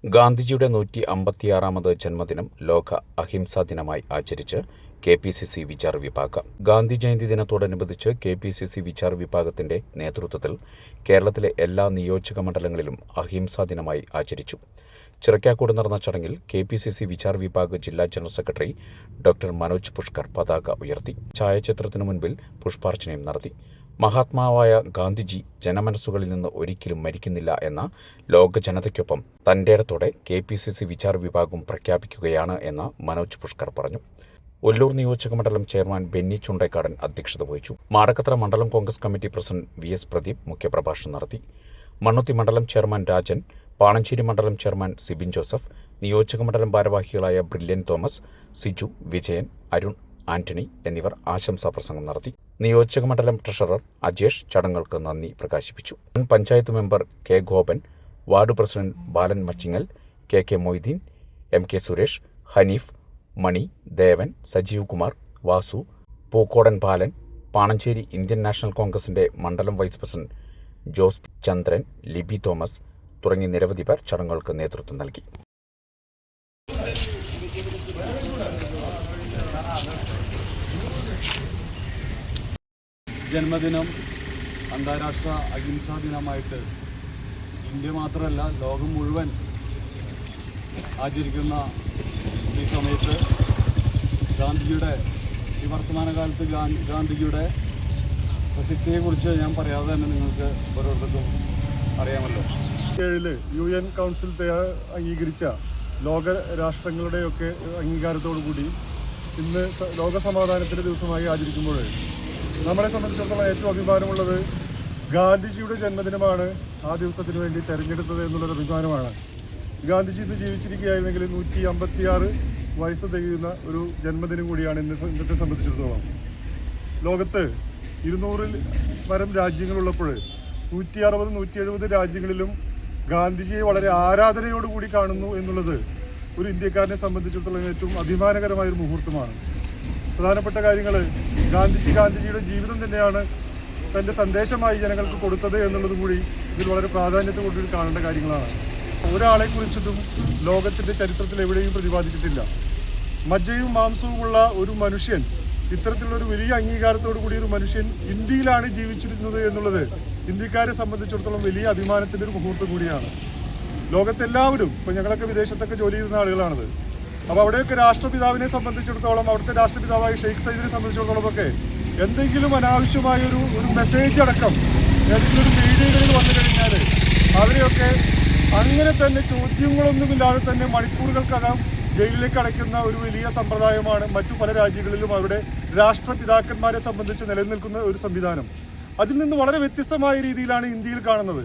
ഗാന്ധിജിയുടെ 156ാമത് ജന്മദിനം ലോക അഹിംസാ ദിനമായി ആചരിച്ച് കെ.പി.സി.സി വിചാർ വിഭാഗം. ഗാന്ധി ജയന്തി ദിനത്തോടനുബന്ധിച്ച് കെ.പി.സി.സി വിചാർ വിഭാഗത്തിന്റെ നേതൃത്വത്തിൽ കേരളത്തിലെ എല്ലാ നിയോജക മണ്ഡലങ്ങളിലും അഹിംസാ ദിനമായി ആചരിച്ചു. ചിറക്കാക്കോട് നടന്ന ചടങ്ങിൽ കെ.പി.സി.സി വിചാർ വിഭാഗ് ജില്ലാ general secretary doctor Manoj Pushkar പതാക ഉയർത്തി. ഛായാചിത്രത്തിനു മുൻപിൽ പുഷ്പാർച്ചനയും നടത്തി. മഹാത്മാവായ ഗാന്ധിജി ജനമനസ്സുകളിൽ നിന്ന് ഒരിക്കലും മരിക്കുന്നില്ല എന്ന ലോക ജനതയ്ക്കൊപ്പം തന്റേടത്തോടെ കെ.പി.സി.സി വിചാർ വിഭാഗം പ്രഖ്യാപിക്കുകയാണ് എന്ന് മനോജ് പുഷ്കർ പറഞ്ഞു. ഒല്ലൂർ നിയോജക മണ്ഡലം ചെയർമാൻ ബെന്നി ചുണ്ടേക്കാടൻ അധ്യക്ഷത വഹിച്ചു. മാടക്കത്ര മണ്ഡലം Congress committee president VS. Pradeep മുഖ്യപ്രഭാഷണം നടത്തി. മണ്ണുത്തി മണ്ഡലം ചെയർമാൻ രാജൻ, പാണഞ്ചേരി മണ്ഡലം ചെയർമാൻ സിബിൻ ജോസഫ്, നിയോജക മണ്ഡലം ഭാരവാഹികളായ ബ്രില്യൻ തോമസ്, സിജു, വിജയൻ, അരുൺ, ആന്റണി എന്നിവർ ആശംസാ പ്രസംഗം നടത്തി. നിയോജക മണ്ഡലം ട്രഷറർ അജേഷ് ചടങ്ങുകൾക്ക് നന്ദി പ്രകാശിപ്പിച്ചു. മുൻ panchayat member K. Gopan, ward president Balan Machingal, K. Moideen, MK. Suresh, Hanif, Mani, Devan, Sajeev Kumar, Vasu, Pookodan Balan, Panancheri Indian national കോൺഗ്രസിന്റെ മണ്ഡലം വൈസ് പ്രസിഡന്റ് ജോസ് ചന്ദ്രൻ, ലിബി തോമസ് തുടങ്ങി നിരവധി പേർ ചടങ്ങുകൾക്ക് നേതൃത്വം നൽകി. ജന്മദിനം അന്താരാഷ്ട്ര അഹിംസാ ദിനമായിട്ട് ഇന്ത്യ മാത്രമല്ല ലോകം മുഴുവൻ ആചരിക്കുന്ന ഈ സമയത്ത് ഗാന്ധിജിയുടെ ഈ വർത്തമാനകാലത്ത് ഗാന്ധിജിയുടെ പ്രസക്തിയെക്കുറിച്ച് ഞാൻ പറയാതെ തന്നെ നിങ്ങൾക്ക് ഓരോരുത്തർക്കും അറിയാമല്ലോ. 2007 UN കൗൺസിൽ അംഗീകരിച്ച ലോക രാഷ്ട്രങ്ങളുടെയൊക്കെ അംഗീകാരത്തോടു കൂടി ഇന്ന് ലോക സമാധാനത്തിൻ്റെ ദിവസമായി ആചരിക്കുമ്പോൾ നമ്മളെ സംബന്ധിച്ചിടത്തോളം ഏറ്റവും അഭിമാനമുള്ളത് ഗാന്ധിജിയുടെ ജന്മദിനമാണ് ആ ദിവസത്തിന് വേണ്ടി തിരഞ്ഞെടുത്തത് എന്നുള്ളൊരു അഭിമാനമാണ്. ഗാന്ധിജി ഇന്ന് ജീവിച്ചിരിക്കുകയായിരുന്നെങ്കിൽ 156 വയസ്സ് തികയുന്ന ഒരു ജന്മദിനം കൂടിയാണ് ഇന്നത്തെ സംബന്ധിച്ചിടത്തോളം. ലോകത്ത് 200-ൽ പരം രാജ്യങ്ങളുള്ളപ്പോൾ 160-170 രാജ്യങ്ങളിലും ഗാന്ധിജിയെ വളരെ ആരാധനയോടുകൂടി കാണുന്നു എന്നുള്ളത് ഒരു ഇന്ത്യക്കാരനെ സംബന്ധിച്ചിടത്തോളം ഏറ്റവും അഭിമാനകരമായൊരു മുഹൂർത്തമാണ്. പ്രധാനപ്പെട്ട കാര്യങ്ങൾ ഗാന്ധിജിയുടെ ജീവിതം തന്നെയാണ് തൻ്റെ സന്ദേശമായി ജനങ്ങൾക്ക് കൊടുത്തത് എന്നുള്ളത് കൂടി ഇതിൽ വളരെ പ്രാധാന്യത്തോടുകൂടി കാണേണ്ട കാര്യങ്ങളാണ്. ഒരാളെ കുറിച്ചിട്ടും ലോകത്തിൻ്റെ ചരിത്രത്തിൽ എവിടെയും പ്രതിപാദിച്ചിട്ടില്ല. മജ്ജയും മാംസവുമുള്ള ഒരു മനുഷ്യൻ, ഇത്തരത്തിലുള്ളൊരു വലിയ അംഗീകാരത്തോടു കൂടി ഒരു മനുഷ്യൻ ഇന്ത്യയിലാണ് ജീവിച്ചിരുന്നത് എന്നുള്ളത് ഇന്ത്യക്കാരെ സംബന്ധിച്ചിടത്തോളം വലിയ അഭിമാനത്തിൻ്റെ ഒരു മുഹൂർത്തം കൂടിയാണ്. ലോകത്തെല്ലാവരും, ഇപ്പോൾ ഞങ്ങളൊക്കെ വിദേശത്തൊക്കെ ജോലി ചെയ്യുന്ന ആളുകളാണത്. അപ്പോൾ അവിടെയൊക്കെ രാഷ്ട്രപിതാവിനെ സംബന്ധിച്ചിടത്തോളം, അവിടുത്തെ രാഷ്ട്രപിതാവായ ഷെയ്ഖ് സയ്യിദിനെ സംബന്ധിച്ചിടത്തോളം ഒക്കെ എന്തെങ്കിലും അനാവശ്യമായൊരു മെസ്സേജ് അടക്കം ഏതെങ്കിലും ഒരു മീഡിയകളിൽ വന്നു കഴിഞ്ഞാൽ അവരെയൊക്കെ അങ്ങനെ തന്നെ ചോദ്യങ്ങളൊന്നുമില്ലാതെ തന്നെ മണിക്കൂറുകൾക്കകം ജയിലിലേക്ക് അടയ്ക്കുന്ന ഒരു വലിയ സമ്പ്രദായമാണ് മറ്റു പല രാജ്യങ്ങളിലും അവരുടെ രാഷ്ട്രപിതാക്കന്മാരെ സംബന്ധിച്ച് നിലനിൽക്കുന്ന ഒരു സംവിധാനം. അതിൽ നിന്ന് വളരെ വ്യത്യസ്തമായ രീതിയിലാണ് ഇന്ത്യയിൽ കാണുന്നത്.